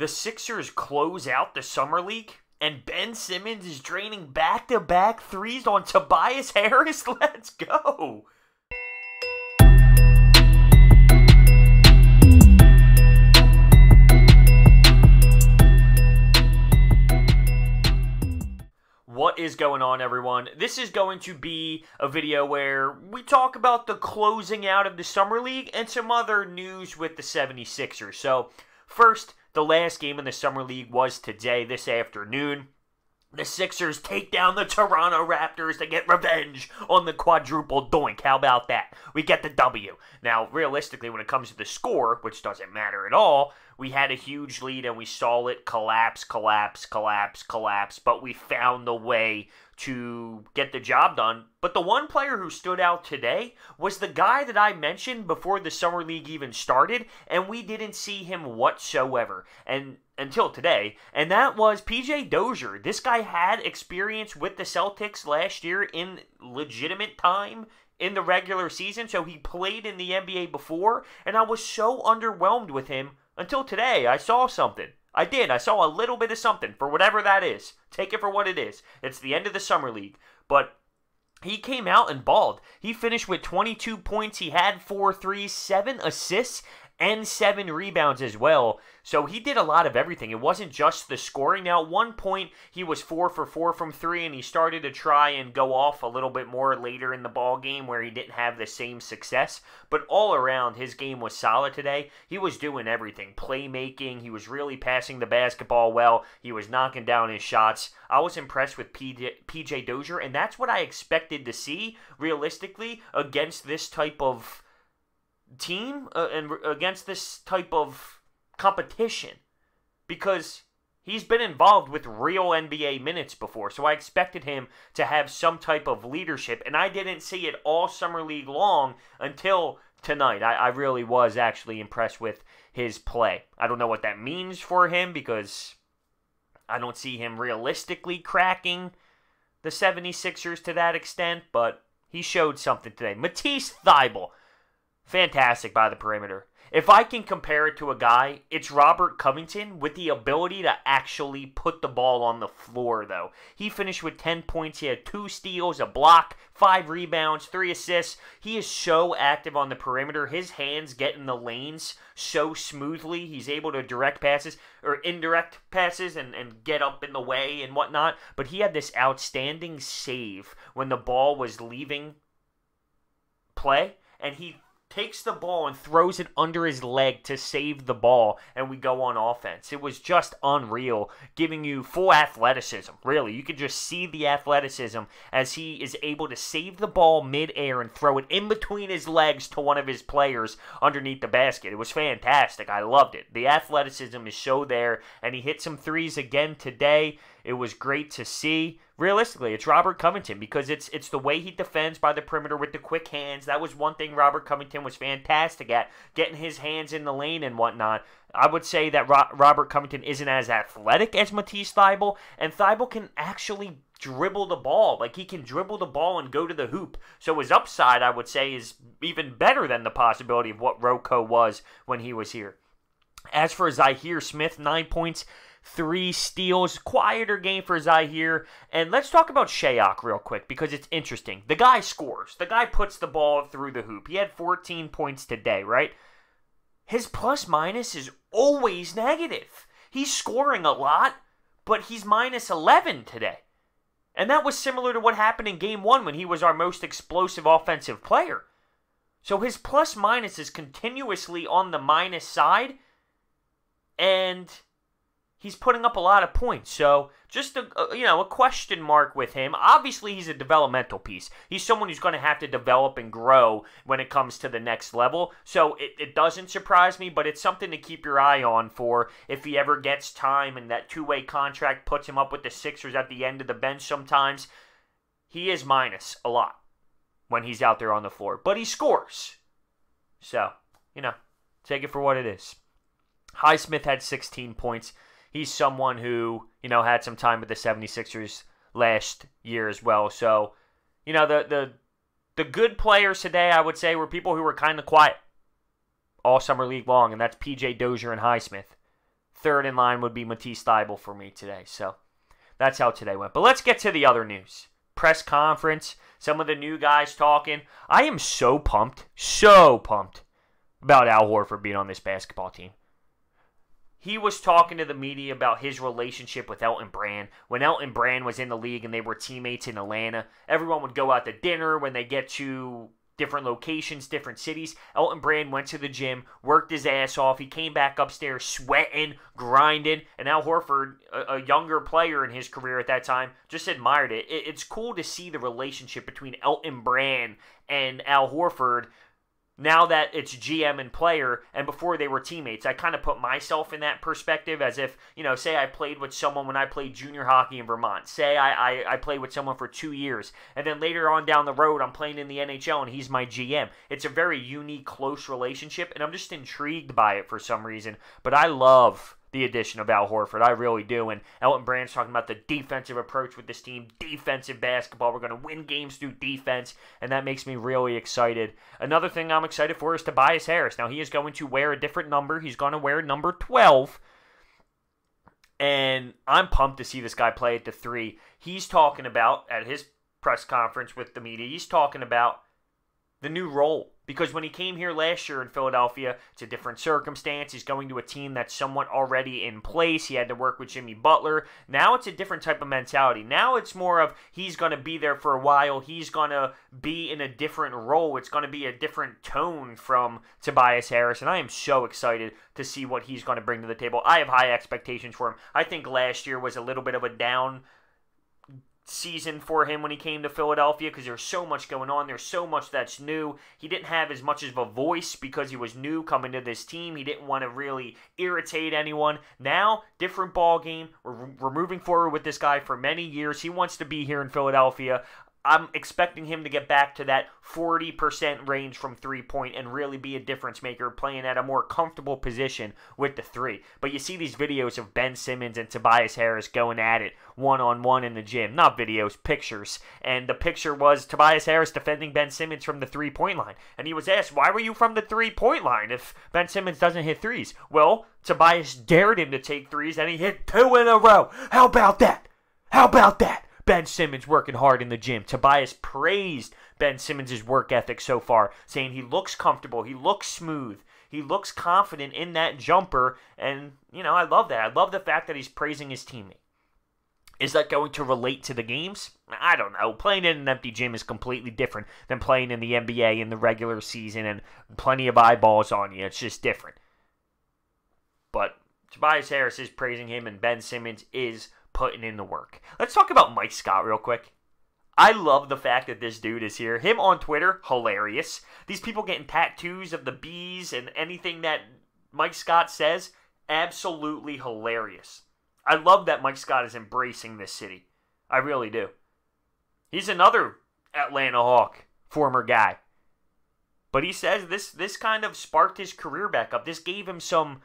The Sixers close out the Summer League, and Ben Simmons is draining back-to-back threes on Tobias Harris. Let's go! What is going on, everyone? This is going to be a video where we talk about the closing out of the Summer League and some other news with the 76ers. So, first, the last game in the Summer League was today, this afternoon. The Sixers take down the Toronto Raptors to get revenge on the quadruple doink. How about that? We get the W. Now, realistically, when it comes to the score, which doesn't matter at all, we had a huge lead and we saw it collapse, but we found the way to get the job done. But the one player who stood out today was the guy that I mentioned before the Summer League even started, and we didn't see him whatsoever until today, and that was PJ Dozier. This guy had experience with the Celtics last year in legitimate time in the regular season, so he played in the NBA before, and I was so underwhelmed with him until today. I saw something. I saw a little bit of something, for whatever that is. Take it for what it is. It's the end of the Summer League. But he came out and balled. He finished with 22 points. He had 4 threes, 7 assists, and 7 rebounds as well. So he did a lot of everything. It wasn't just the scoring. Now, at one point, he was 4 for 4 from 3, and he started to try and go off a little bit more later in the ball game where he didn't have the same success. But all around, his game was solid today. He was doing everything. Playmaking. He was really passing the basketball well. He was knocking down his shots. I was impressed with PJ Dozier, and that's what I expected to see, realistically, against this type of team and against this type of competition, because he's been involved with real NBA minutes before, so I expected him to have some type of leadership, and I didn't see it all Summer League long until tonight. I really was actually impressed with his play. I don't know what that means for him, because I don't see him realistically cracking the 76ers to that extent, but he showed something today. Matisse Thybulle, fantastic by the perimeter. If I can compare it to a guy, it's Robert Covington with the ability to actually put the ball on the floor, though. He finished with 10 points. He had 2 steals, a block, 5 rebounds, 3 assists. He is so active on the perimeter. His hands get in the lanes so smoothly. He's able to direct passes or indirect passes and get up in the way and whatnot. But he had this outstanding save when the ball was leaving play, and he takes the ball and throws it under his leg to save the ball, and we go on offense. It was just unreal, giving you full athleticism, really. You could just see the athleticism as he is able to save the ball mid-air and throw it in between his legs to one of his players underneath the basket. It was fantastic. I loved it. The athleticism is so there, and he hit some threes again today. It was great to see. Realistically, it's Robert Covington, because it's the way he defends by the perimeter with the quick hands. That was one thing Robert Covington was fantastic at, getting his hands in the lane and whatnot. I would say that Robert Covington isn't as athletic as Matisse Thybulle, and Thybulle can actually dribble the ball. Like, he can dribble the ball and go to the hoop. So his upside, I would say, is even better than the possibility of what Rocco was when he was here. As for Zhaire Smith, 9 points, 3 steals, quieter game for Zhaire. And let's talk about Shayock real quick, because it's interesting. The guy scores. The guy puts the ball through the hoop. He had 14 points today, right? His plus-minus is always negative. He's scoring a lot, but he's minus 11 today. And that was similar to what happened in Game 1 when he was our most explosive offensive player. So his plus-minus is continuously on the minus side, and he's putting up a lot of points. So just a question mark with him. Obviously, he's a developmental piece. He's someone who's going to have to develop and grow when it comes to the next level. So it doesn't surprise me, but it's something to keep your eye on for if he ever gets time and that two-way contract puts him up with the Sixers at the end of the bench sometimes. He is minus a lot when he's out there on the floor, but he scores. So, take it for what it is. Highsmith had 16 points. He's someone who, had some time with the 76ers last year as well. So, the good players today, I would say, were people who were kind of quiet all Summer League long, and that's PJ Dozier and Highsmith. Third in line would be Matisse Thybulle for me today. So that's how today went. But let's get to the other news. Press conference, some of the new guys talking. I am so pumped about Al Horford being on this basketball team. He was talking to the media about his relationship with Elton Brand. When Elton Brand was in the league and they were teammates in Atlanta, everyone would go out to dinner when they get to different locations, different cities. Elton Brand went to the gym, worked his ass off. He came back upstairs sweating, grinding. And Al Horford, a younger player in his career at that time, just admired it. It's cool to see the relationship between Elton Brand and Al Horford now that it's GM and player, and before they were teammates. I kind of put myself in that perspective as if, say I played with someone when I played junior hockey in Vermont. Say I played with someone for 2 years, and then later on down the road, I'm playing in the NHL, and he's my GM. It's a very unique, close relationship, and I'm just intrigued by it for some reason. But I love the addition of Al Horford. I really do. And Elton Brand's talking about the defensive approach with this team, defensive basketball. We're going to win games through defense, and that makes me really excited. Another thing I'm excited for is Tobias Harris. Now, he is going to wear a different number. He's going to wear number 12, and I'm pumped to see this guy play at the 3. He's talking about, at his press conference with the media, he's talking about the new role. Because when he came here last year in Philadelphia, it's a different circumstance. He's going to a team that's somewhat already in place. He had to work with Jimmy Butler. Now it's a different type of mentality. Now it's more of he's going to be there for a while. He's going to be in a different role. It's going to be a different tone from Tobias Harris. And I am so excited to see what he's going to bring to the table. I have high expectations for him. I think last year was a little bit of a down season for him when he came to Philadelphia because there's so much going on. There's so much that's new. He didn't have as much of a voice because he was new coming to this team. He didn't want to really irritate anyone. Now, different ball game. We're moving forward with this guy for many years. He wants to be here in Philadelphia. I'm expecting him to get back to that 40% range from three-point and really be a difference maker, playing at a more comfortable position with the 3. But you see these videos of Ben Simmons and Tobias Harris going at it one-on-one in the gym. Not videos, pictures. And the picture was Tobias Harris defending Ben Simmons from the three-point line. And he was asked, why were you from the three-point line if Ben Simmons doesn't hit threes? Well, Tobias dared him to take threes, and he hit 2 in a row. How about that? How about that? Ben Simmons working hard in the gym. Tobias praised Ben Simmons' work ethic so far, saying he looks comfortable, he looks smooth, he looks confident in that jumper, and, I love that. I love the fact that he's praising his teammate. Is that going to relate to the games? I don't know. Playing in an empty gym is completely different than playing in the NBA in the regular season and plenty of eyeballs on you. It's just different. But Tobias Harris is praising him, and Ben Simmons is putting in the work. Let's talk about Mike Scott real quick. I love the fact that this dude is here. Him on Twitter, hilarious. These people getting tattoos of the bees and anything that Mike Scott says, absolutely hilarious. I love that Mike Scott is embracing this city. I really do. He's another Atlanta Hawk, former guy. But he says this kind of sparked his career back up. This gave him some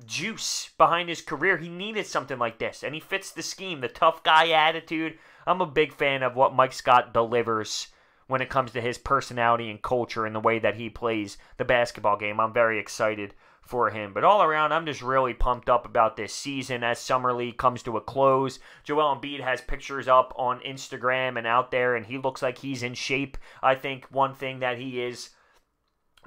juice behind his career. He needed something like this, and he fits the scheme, the tough guy attitude. I'm a big fan of what Mike Scott delivers when it comes to his personality and culture and the way that he plays the basketball game. I'm very excited for him. But all around, I'm just really pumped up about this season as Summer League comes to a close. Joel Embiid has pictures up on Instagram and out there, and he looks like he's in shape. I think one thing that he is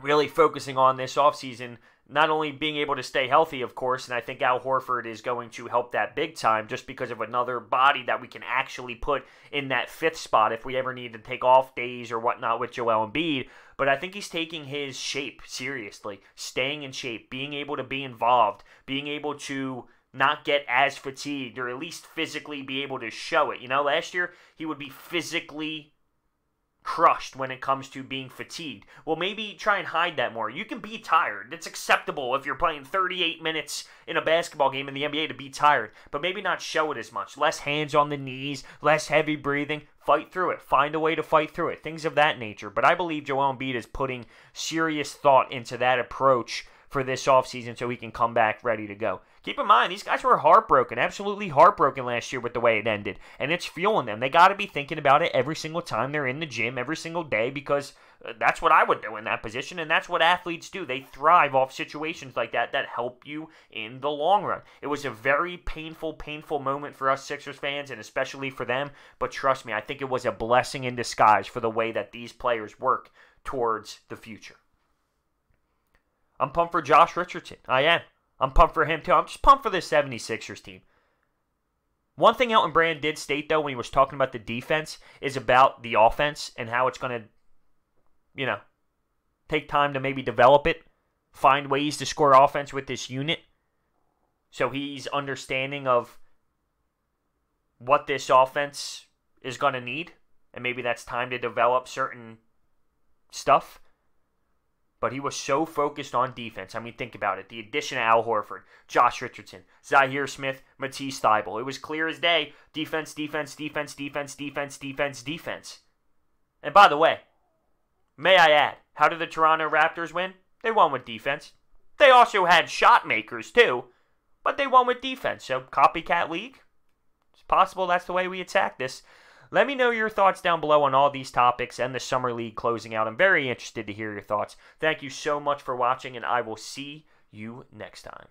really focusing on this offseason, not only being able to stay healthy, of course, and I think Al Horford is going to help that big time just because of another body that we can actually put in that 5th spot if we ever need to take off days or whatnot with Joel Embiid. But I think he's taking his shape seriously, staying in shape, being able to be involved, being able to not get as fatigued or at least physically be able to show it. Last year he would be physically crushed when it comes to being fatigued. Well, maybe try and hide that more. You can be tired. It's acceptable if you're playing 38 minutes in a basketball game in the NBA to be tired, but maybe not show it as much. Less hands on the knees, less heavy breathing. Fight through it. Find a way to fight through it. Things of that nature. But I believe Joel Embiid is putting serious thought into that approach for this offseason so he can come back ready to go. Keep in mind, these guys were heartbroken, absolutely heartbroken last year with the way it ended, and it's fueling them. They got to be thinking about it every single time they're in the gym, every single day, because that's what I would do in that position, and that's what athletes do. They thrive off situations like that help you in the long run. It was a very painful moment for us Sixers fans, and especially for them, but trust me, I think it was a blessing in disguise for the way that these players work towards the future. I'm pumped for Josh Richardson. I am. I'm pumped for him too. I'm just pumped for this 76ers team. One thing Elton Brand did state, though, when he was talking about the defense, is about the offense and how it's going to, take time to maybe develop it, find ways to score offense with this unit. So he's understanding of what this offense is going to need, and maybe that's time to develop certain stuff. But he was so focused on defense. I mean, think about it. The addition of Al Horford, Josh Richardson, Zhaire Smith, Matisse Thybulle. It was clear as day. Defense, defense, defense, defense, defense, defense, defense. And by the way, may I add, how did the Toronto Raptors win? They won with defense. They also had shot makers too, but they won with defense. So, copycat league. It's possible that's the way we attack this. Let me know your thoughts down below on all these topics and the Summer League closing out. I'm very interested to hear your thoughts. Thank you so much for watching, and I will see you next time.